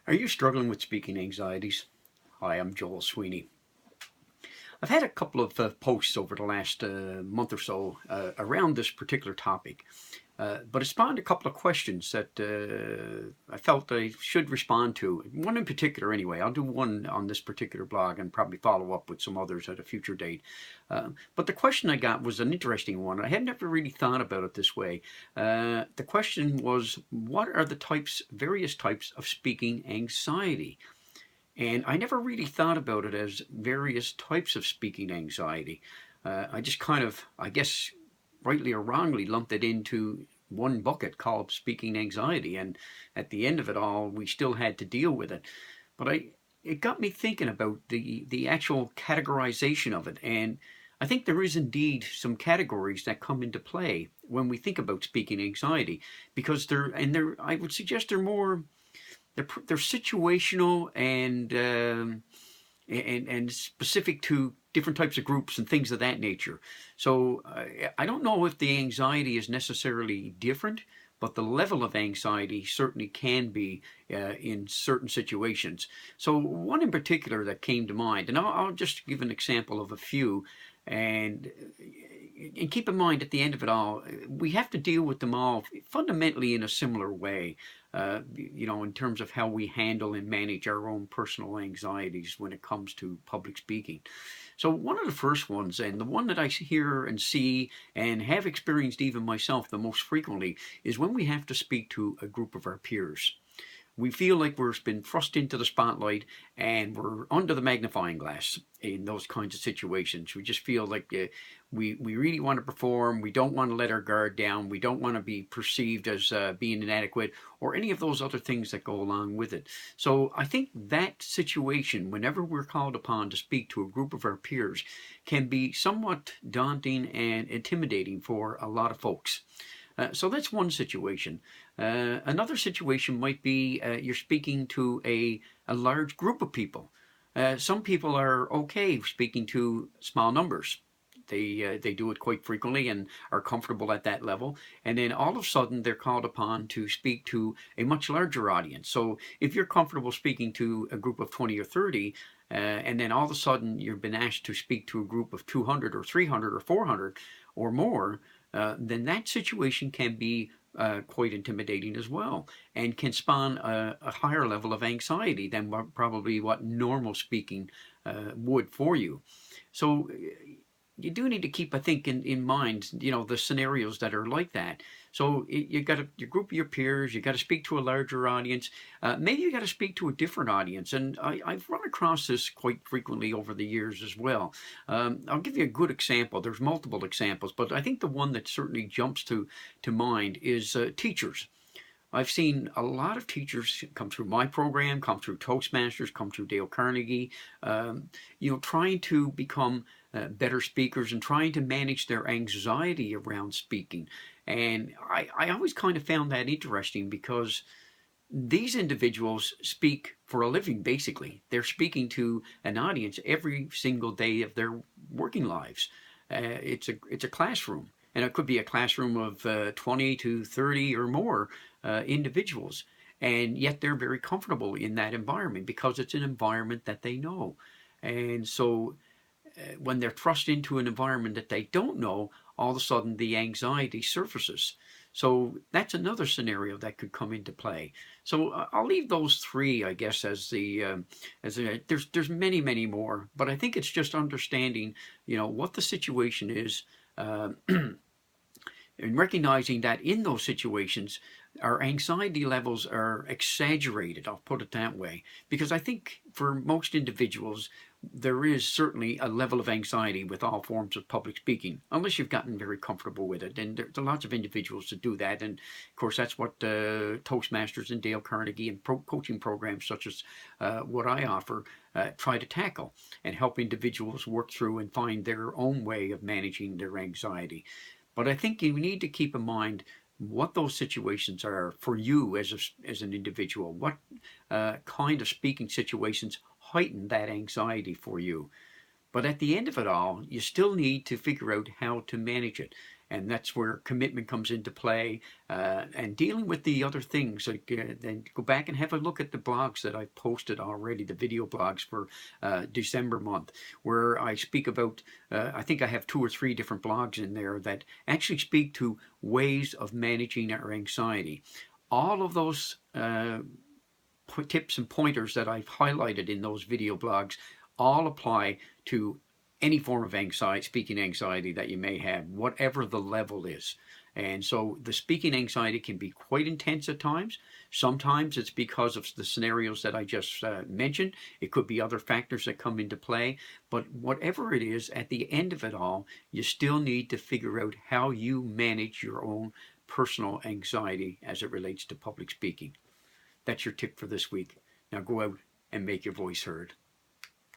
Are you struggling with speaking anxieties? Hi, I'm Joel Sweeney. I've had a couple of posts over the last month or so around this particular topic, but it spawned a couple of questions that I felt I should respond to. One in particular, anyway. I'll do one on this particular blog and probably follow up with some others at a future date. But the question I got was an interesting one. I had never really thought about it this way. The question was, what are the various types of speaking anxiety? And I never really thought about it as various types of speaking anxiety. I just kind of, I guess, rightly or wrongly, lumped it into one bucket called speaking anxiety. And at the end of it all, we still had to deal with it. But it got me thinking about the actual categorization of it. And I think there is indeed some categories that come into play when we think about speaking anxiety, because I would suggest they're situational and specific to different types of groups and things of that nature. So I don't know if the anxiety is necessarily different, but the level of anxiety certainly can be in certain situations. So one in particular that came to mind, and I'll just give an example of a few, and keep in mind at the end of it all, we have to deal with them all fundamentally in a similar way. In terms of how we handle and manage our own personal anxieties when it comes to public speaking. So one of the first ones, and the one that I hear and see and have experienced even myself the most frequently, is when we have to speak to a group of our peers. We feel like we're been thrust into the spotlight and we're under the magnifying glass in those kinds of situations. We just feel like we really want to perform. We don't want to let our guard down. We don't want to be perceived as being inadequate or any of those other things that go along with it. So I think that situation, whenever we're called upon to speak to a group of our peers, can be somewhat daunting and intimidating for a lot of folks. So that's one situation. Another situation might be you're speaking to a large group of people. Some people are okay speaking to small numbers. They do it quite frequently and are comfortable at that level. And then all of a sudden they're called upon to speak to a much larger audience. So if you're comfortable speaking to a group of 20 or 30, and then all of a sudden you've been asked to speak to a group of 200 or 300 or 400 or more, then that situation can be quite intimidating as well, and can spawn a higher level of anxiety than probably what normal speaking would for you. So you do need to keep, I think, in mind, the scenarios that are like that. So you got your group of your peers, you got to speak to a larger audience. Maybe you got to speak to a different audience. And I've run across this quite frequently over the years as well. I'll give you a good example. There's multiple examples, but I think the one that certainly jumps to mind is teachers. I've seen a lot of teachers come through my program, come through Toastmasters, come through Dale Carnegie, trying to become better speakers and trying to manage their anxiety around speaking. And I always kind of found that interesting, because these individuals speak for a living, basically. They're speaking to an audience every single day of their working lives. It's a classroom. And it could be a classroom of 20 to 30 or more individuals. And yet they're very comfortable in that environment because it's an environment that they know. And so when they're thrust into an environment that they don't know, all of a sudden the anxiety surfaces. So that's another scenario that could come into play. So I'll leave those three, I guess, there's many more, but I think it's just understanding, what the situation is, and recognizing that in those situations, our anxiety levels are exaggerated, I'll put it that way, because I think for most individuals, there is certainly a level of anxiety with all forms of public speaking, unless you've gotten very comfortable with it. And there's lots of individuals that do that. And of course, that's what Toastmasters and Dale Carnegie and coaching programs such as what I offer try to tackle and help individuals work through and find their own way of managing their anxiety. But I think you need to keep in mind what those situations are for you as an individual. What kind of speaking situations heighten that anxiety for you? But at the end of it all, you still need to figure out how to manage it. And that's where commitment comes into play, and dealing with the other things. Like, then go back and have a look at the blogs that I've posted already, the video blogs for December month, where I speak about, I think I have 2 or 3 different blogs in there that actually speak to ways of managing our anxiety. All of those tips and pointers that I've highlighted in those video blogs all apply to any form of anxiety, speaking anxiety that you may have, whatever the level is. And so the speaking anxiety can be quite intense at times. Sometimes it's because of the scenarios that I just mentioned. It could be other factors that come into play. But whatever it is, at the end of it all, you still need to figure out how you manage your own personal anxiety as it relates to public speaking. That's your tip for this week. Now go out and make your voice heard.